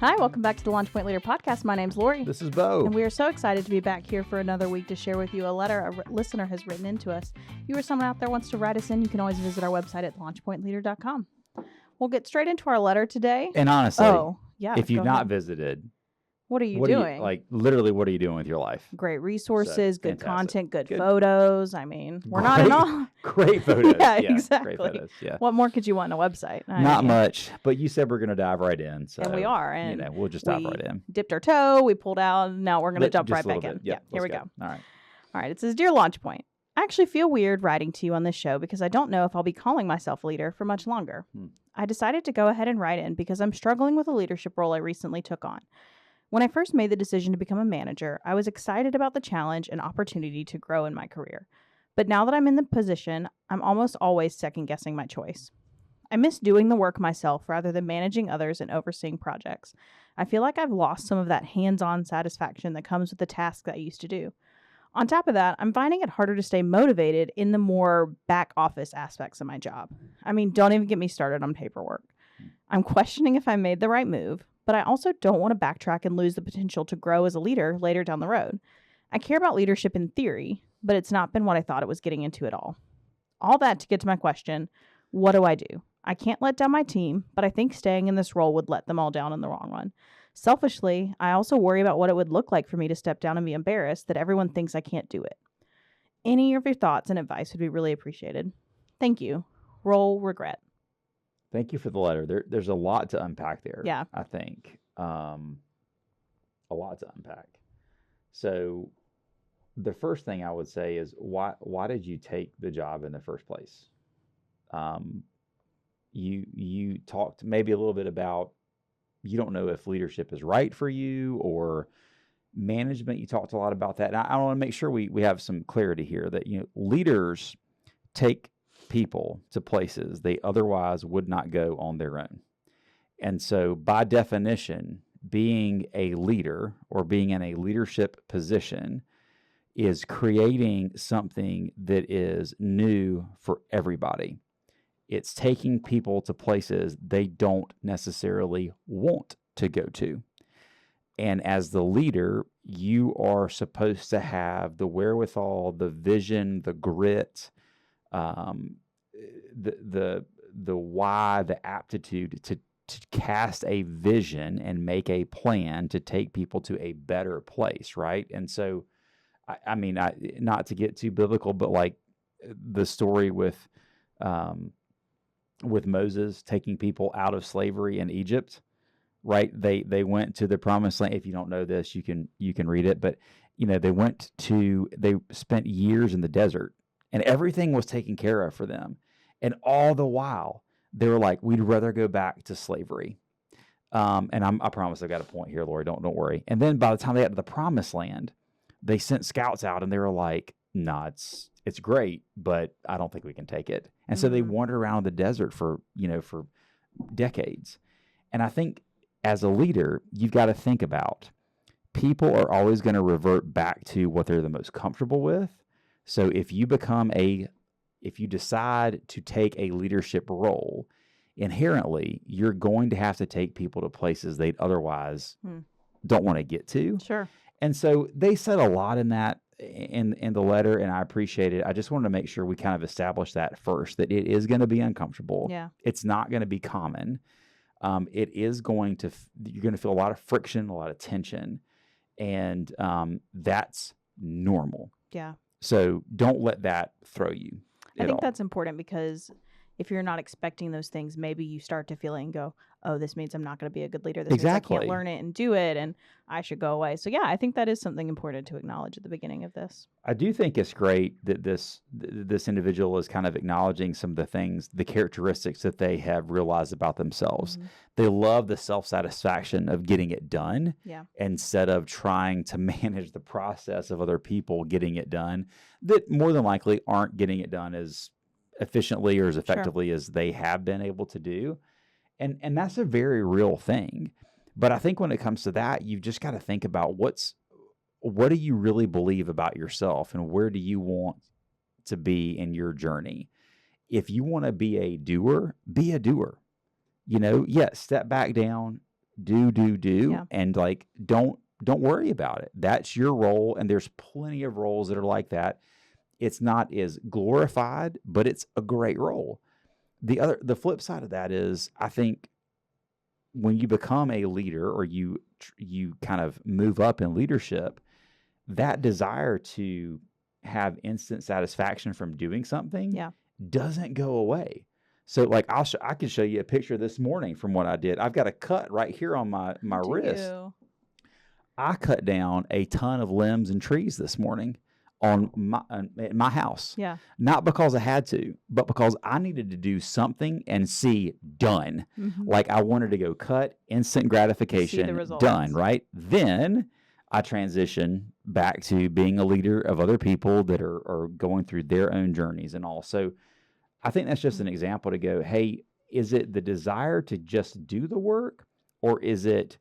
Hi, welcome back to the Launch Point Leader Podcast. My name's Lori. This is Beau. And we are so excited to be back here for another week to share with you a letter a listener has written into us. If you or someone out there wants to write us in, you can always visit our website at launchpointleader.com. We'll get straight into our letter today. And honestly, if you've not ahead. visited, what are you doing? Literally, what are you doing with your life? Great resources, good fantastic. Content, good photos. I mean, we're not in all. Great photos. Yeah, exactly. Great photos. Yeah. What more could you want on a website? Not much, but you said we're going to dive right in. So, and we are. And we'll just dive right in. Dipped our toe. We pulled out. Now we're going to jump right back in. Yeah, here we go. All right. It says, Dear Launch Point, I actually feel weird writing to you on this show because I don't know if I'll be calling myself a leader for much longer. I decided to go ahead and write in because I'm struggling with a leadership role I recently took on. When I first made the decision to become a manager, I was excited about the challenge and opportunity to grow in my career. But now that I'm in the position, I'm almost always second-guessing my choice. I miss doing the work myself rather than managing others and overseeing projects. I feel like I've lost some of that hands-on satisfaction that comes with the tasks that I used to do. On top of that, I'm finding it harder to stay motivated in the more back office aspects of my job. I mean, don't even get me started on paperwork. I'm questioning if I made the right move, but I also don't want to backtrack and lose the potential to grow as a leader later down the road. I care about leadership in theory, but it's not been what I thought it was getting into at all. All that to get to my question, what do I do? I can't let down my team, but I think staying in this role would let them all down in the long run. Selfishly, I also worry about what it would look like for me to step down and be embarrassed that everyone thinks I can't do it. Any of your thoughts and advice would be really appreciated. Thank you. Roll regret. Thank you for the letter. There's a lot to unpack there. Yeah. I think a lot to unpack. So the first thing I would say is why did you take the job in the first place? You talked maybe a little bit about you don't know if leadership is right for you or management. You talked a lot about that. And I want to make sure we have some clarity here that leaders take people to places they otherwise would not go on their own. And so by definition, being a leader or being in a leadership position is creating something that is new for everybody. It's taking people to places they don't necessarily want to go to. And as the leader, you are supposed to have the wherewithal, the vision, the grit, the why, the aptitude to cast a vision and make a plan to take people to a better place, right? And so, I mean, not to get too biblical, but like the story with Moses taking people out of slavery in Egypt, right? They went to the promised land. If you don't know this, you can read it, but they spent years in the desert and everything was taken care of for them. And all the while they were like, we'd rather go back to slavery. And I promise I've got a point here, Lori, don't worry. And then by the time they got to the promised land, they sent scouts out and they were like, nah, it's great, but I don't think we can take it. And so they wandered around the desert for decades. And I think as a leader, you've got to think about people are always going to revert back to what they're the most comfortable with. So if you decide to take a leadership role, inherently, you're going to have to take people to places they'd otherwise don't want to get to. Sure. And so they said a lot in that in the letter, and I appreciate it. I just wanted to make sure we kind of establish that first, that it is going to be uncomfortable. Yeah. It's not going to be common. It is going to, you're going to feel a lot of friction, a lot of tension, and that's normal. Yeah. So don't let that throw you. I think that's important because if you're not expecting those things, maybe you start to feel it and go, oh, this means I'm not going to be a good leader. This means I can't learn it and do it, and I should go away. So, yeah, I think that is something important to acknowledge at the beginning of this. I do think it's great that this individual is kind of acknowledging some of the things, the characteristics that they have realized about themselves. Mm-hmm. They love the self-satisfaction of getting it done instead of trying to manage the process of other people getting it done that more than likely aren't getting it done as efficiently or as effectively as they have been able to do. And that's a very real thing. But I think when it comes to that, you've just got to think about what do you really believe about yourself and where do you want to be in your journey? If you want to be a doer, be a doer. Step back down, Yeah. and like don't worry about it. That's your role, and there's plenty of roles that are like that. It's not as glorified, but it's a great role. The flip side of that is, I think when you become a leader, or you kind of move up in leadership, that desire to have instant satisfaction from doing something Yeah. doesn't go away. So like I can show you a picture this morning from what I did. I've got a cut right here on my wrist. I cut down a ton of limbs and trees this morning on my house. Yeah. Not because I had to, but because I needed to do something and see done. Mm-hmm. Like I wanted to go cut, instant gratification, See the results. done, right? Then I transition back to being a leader of other people that are going through their own journeys and all. So I think that's just an example to go, hey, is it the desire to just do the work, or is it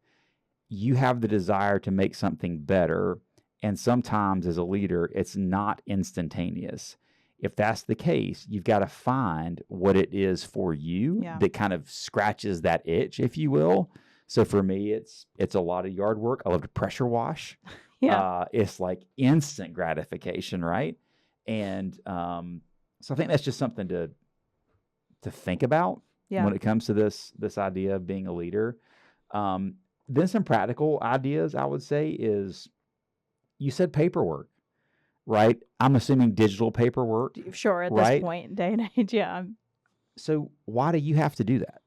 you have the desire to make something better? And sometimes as a leader, it's not instantaneous. If that's the case, you've got to find what it is for you that kind of scratches that itch, if you will. So for me, it's a lot of yard work. I love to pressure wash. It's like instant gratification, right? And so I think that's just something to think about when it comes to this idea of being a leader. Then some practical ideas I would say is, you said paperwork, right? I'm assuming digital paperwork. Sure, at this point, day and age, yeah. So why do you have to do that?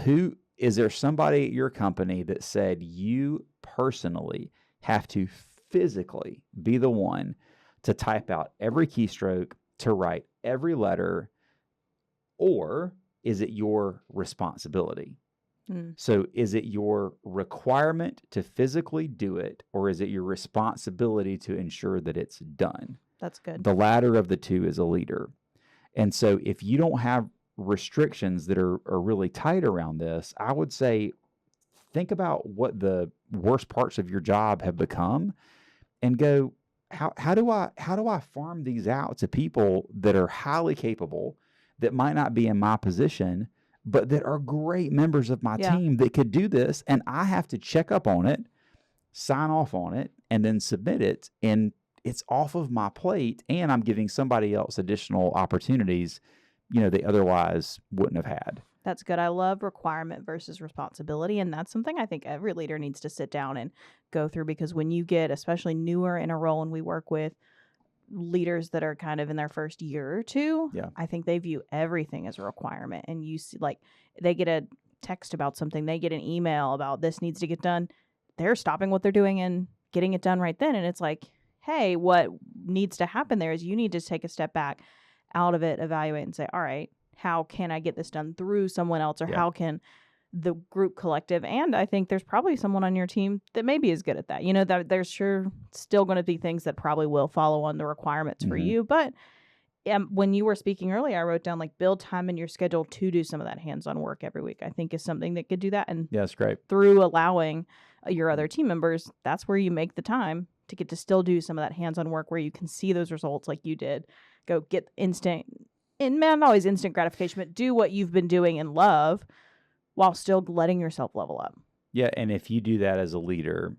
Who is there somebody at your company that said you personally have to physically be the one to type out every keystroke, to write every letter, or is it your responsibility? So is it your requirement to physically do it, or is it your responsibility to ensure that it's done? That's good. The latter of the two is a leader. And so if you don't have restrictions that are really tight around this, I would say think about what the worst parts of your job have become and go, how do I farm these out to people that are highly capable, that might not be in my position, but that are great members of my team that could do this, and I have to check up on it, sign off on it, and then submit it, and it's off of my plate, and I'm giving somebody else additional opportunities, they otherwise wouldn't have had. That's good. I love requirement versus responsibility, and that's something I think every leader needs to sit down and go through, because when you get especially newer in a role, and we work with leaders that are kind of in their first year or two, I think they view everything as a requirement. And you see, like, they get a text about something, they get an email about this needs to get done, they're stopping what they're doing and getting it done right then. And it's like, hey, what needs to happen there is you need to take a step back out of it, evaluate, and say, all right, how can I get this done through someone else, or how can the group collective, and I think there's probably someone on your team that maybe is good at that. That there's sure still going to be things that probably will follow on the requirements for you. But when you were speaking earlier, I wrote down, like, build time in your schedule to do some of that hands-on work every week. I think is something that could do that. And that's great. Through allowing your other team members, that's where you make the time to get to still do some of that hands-on work where you can see those results like you did. Go get instant, and not always instant gratification, but do what you've been doing and love, while still letting yourself level up. Yeah, and if you do that as a leader,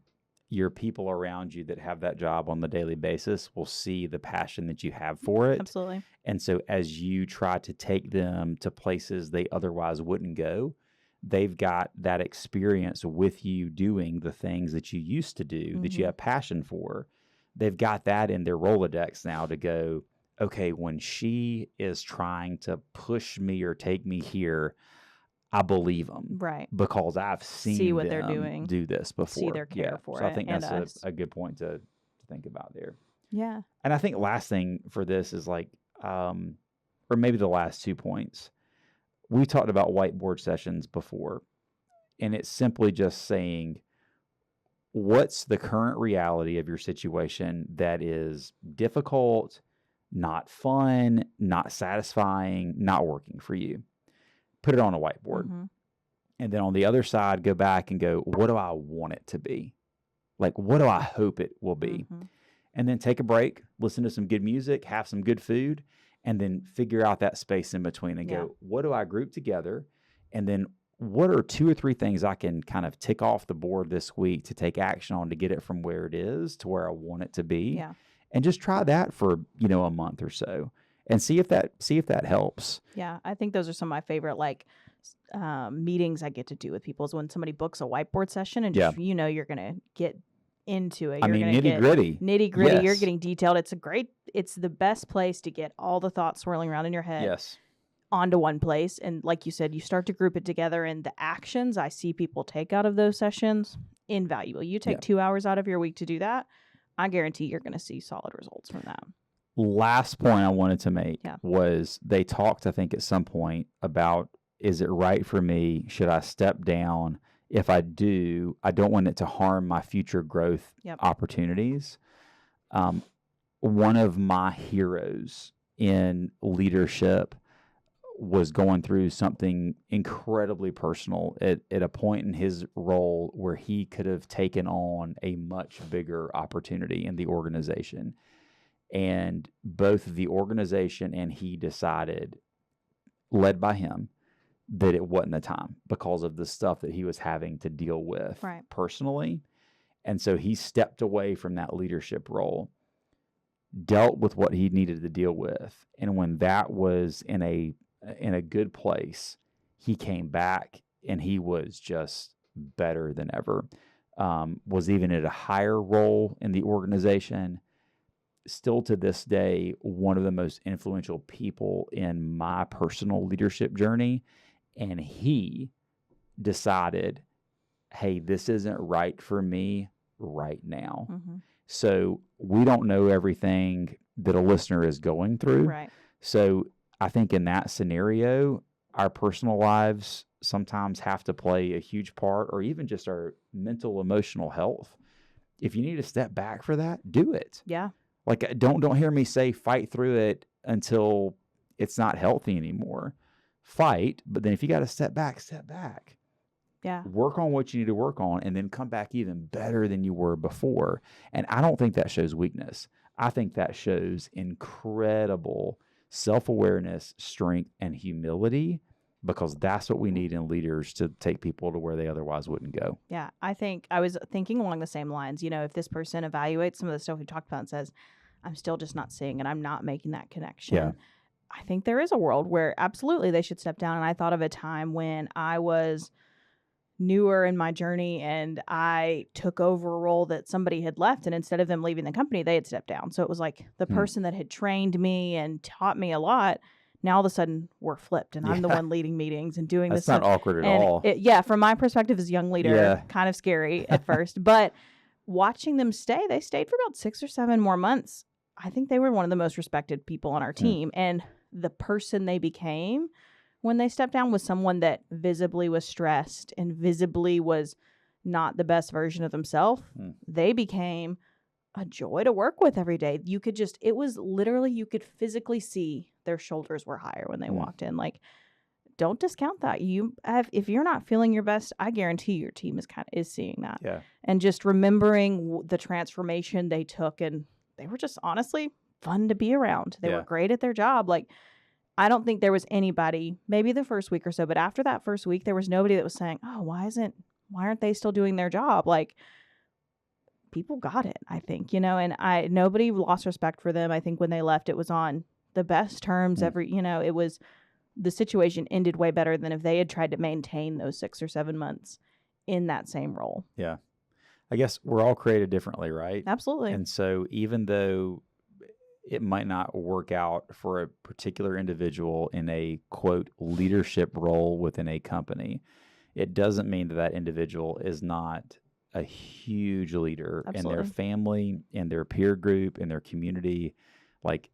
your people around you that have that job on the daily basis will see the passion that you have for it. Absolutely. And so as you try to take them to places they otherwise wouldn't go, they've got that experience with you doing the things that you used to do, that you have passion for. They've got that in their Rolodex now to go, okay, when she is trying to push me or take me here, I believe them, right? Because I've seen what them they're doing, do this before. See their care for so it. I think that's a good point to think about there. Yeah. And I think last thing for this is like, or maybe the last 2 points. We talked about whiteboard sessions before, and it's simply just saying, what's the current reality of your situation that is difficult, not fun, not satisfying, not working for you? Put it on a whiteboard. And then on the other side, go back and go, what do I want it to be? Like, what do I hope it will be? And then take a break, listen to some good music, have some good food, and then figure out that space in between and go, what do I group together? And then what are 2 or 3 things I can kind of tick off the board this week to take action on to get it from where it is to where I want it to be? Yeah. And just try that for, a month or so and see if that helps. Yeah. I think those are some of my favorite, meetings I get to do with people is when somebody books a whiteboard session and just, you're going to get into it. I mean, nitty-gritty. Nitty-gritty. Yes. You're getting detailed. It's the best place to get all the thoughts swirling around in your head. Yes. Onto one place. And like you said, you start to group it together, and the actions I see people take out of those sessions, invaluable. You take 2 hours out of your week to do that, I guarantee you're going to see solid results from that. Last point I wanted to make was they talked, I think, at some point about, is it right for me? Should I step down? If I do, I don't want it to harm my future growth opportunities. One of my heroes in leadership was going through something incredibly personal at a point in his role where he could have taken on a much bigger opportunity in the organization. And both the organization and he decided, led by him, that it wasn't the time because of the stuff that he was having to deal with personally. And so he stepped away from that leadership role, dealt with what he needed to deal with. And when that was in a good place, he came back and he was just better than ever. Was even at a higher role in the organization. Still to this day, one of the most influential people in my personal leadership journey. And he decided, hey, this isn't right for me right now. Mm-hmm. So we don't know everything that a listener is going through. Right. So I think in that scenario, our personal lives sometimes have to play a huge part, or even just our mental, emotional health. If you need to step back for that, do it. Yeah. Like, don't hear me say fight through it until it's not healthy anymore. Fight, but then if you got to step back, step back. Yeah. Work on what you need to work on, and then come back even better than you were before. And I don't think that shows weakness. I think that shows incredible self-awareness, strength, and humility, because that's what we need in leaders to take people to where they otherwise wouldn't go. Yeah, I think I was thinking along the same lines. If this person evaluates some of the stuff we talked about and says, I'm still just not seeing it, I'm not making that connection. Yeah. I think there is a world where absolutely they should step down. And I thought of a time when I was newer in my journey and I took over a role that somebody had left, and instead of them leaving the company, they had stepped down. So it was like the person that had trained me and taught me a lot, now all of a sudden we're flipped and I'm the one leading meetings and doing this. That's not awkward at all. From my perspective as a young leader, kind of scary at first, but watching them stay, they stayed for about 6 or 7 more months. I think they were one of the most respected people on our team. And the person they became when they stepped down was someone that visibly was stressed and visibly was not the best version of themselves. They became a joy to work with every day. You could you could physically see their shoulders were higher when they walked in. Like, don't discount that. If you're not feeling your best, I guarantee your team is seeing that. Yeah. And just remembering the transformation they took, and they were just honestly fun to be around. They were great at their job. Like, I don't think there was anybody, maybe the first week or so, but after that first week, there was nobody that was saying, oh, why aren't they still doing their job? Like, people got it, I think, and nobody lost respect for them. I think when they left, it was on the best terms. It was, the situation ended way better than if they had tried to maintain those 6 or 7 months in that same role. Yeah. I guess we're all created differently, right? Absolutely. And so even though it might not work out for a particular individual in a, quote, leadership role within a company, it doesn't mean that individual is not a huge leader in their family, in their peer group, in their community. Like,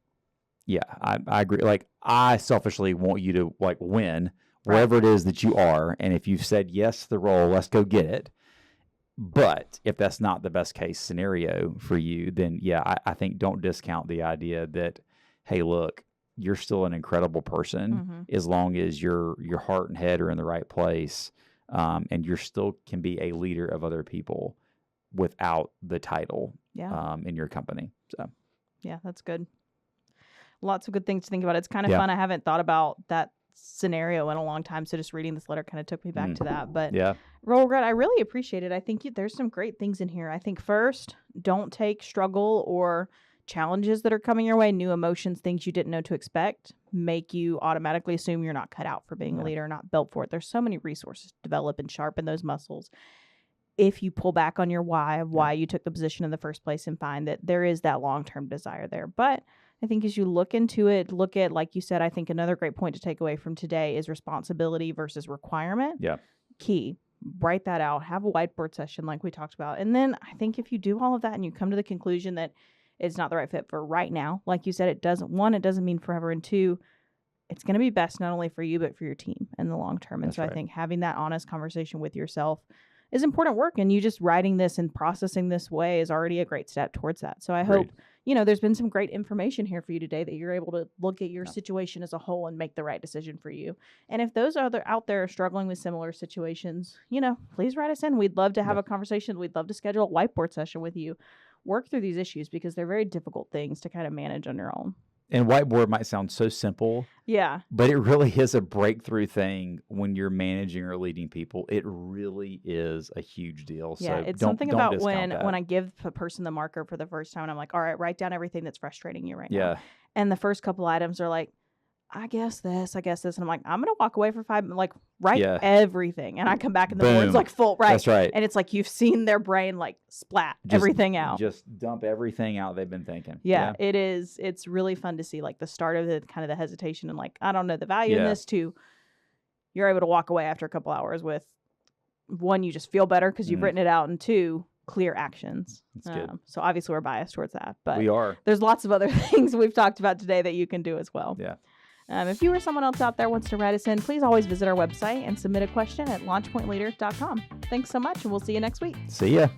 yeah, I agree. Like, I selfishly want you to win wherever it is that you are. And if you've said yes to the role, let's go get it. But if that's not the best case scenario for you, then I think don't discount the idea that, hey, look, you're still an incredible person as long as your heart and head are in the right place, and you're still can be a leader of other people without the title in your company. So, yeah, that's good. Lots of good things to think about. It's kind of fun. I haven't thought about that scenario in a long time. So just reading this letter kind of took me back to that. But Yeah. Role regret, I really appreciate it. I think there's some great things in here. I think first, don't take struggle or challenges that are coming your way, new emotions, things you didn't know to expect, make you automatically assume you're not cut out for being a leader, not built for it. There's so many resources to develop and sharpen those muscles. If you pull back on your why of why you took the position in the first place and find that there is that long-term desire there. But I think as you look into it, look at, like you said, I think another great point to take away from today is responsibility versus requirement. Yeah. Key. Write that out. Have a whiteboard session like we talked about. And then I think if you do all of that and you come to the conclusion that it's not the right fit for right now, like you said, it doesn't mean forever. And two, it's going to be best not only for you, but for your team in the long term. And That's so right. I think having that honest conversation with yourself is important work. And you just writing this and processing this way is already a great step towards that. So I hope, there's been some great information here for you today that you're able to look at your situation as a whole and make the right decision for you. And if those are out there struggling with similar situations, please write us in. We'd love to have a conversation. We'd love to schedule a whiteboard session with you. Work through these issues because they're very difficult things to kind of manage on your own. And whiteboard might sound so simple. Yeah. But it really is a breakthrough thing when you're managing or leading people. It really is a huge deal. Yeah, So it's don't something about discount when I give a person the marker for the first time and I'm like, all right, write down everything that's frustrating you right now. And the first couple items are like, I guess this. And I'm like, I'm going to walk away for 5 minutes, like write everything. And I come back in the morning, it's like full, right? That's right. And it's like you've seen their brain like splat everything out. Just dump everything out they've been thinking. Yeah, it is. It's really fun to see like the start of the kind of the hesitation and like, I don't know the value in this to you're able to walk away after a couple hours with one, you just feel better because you've written it out, and two, clear actions. That's good. So obviously we're biased towards that, but we are. There's lots of other things we've talked about today that you can do as well. Yeah. If you or someone else out there wants to write us in, please always visit our website and submit a question at launchpointleader.com. Thanks so much, and we'll see you next week. See ya.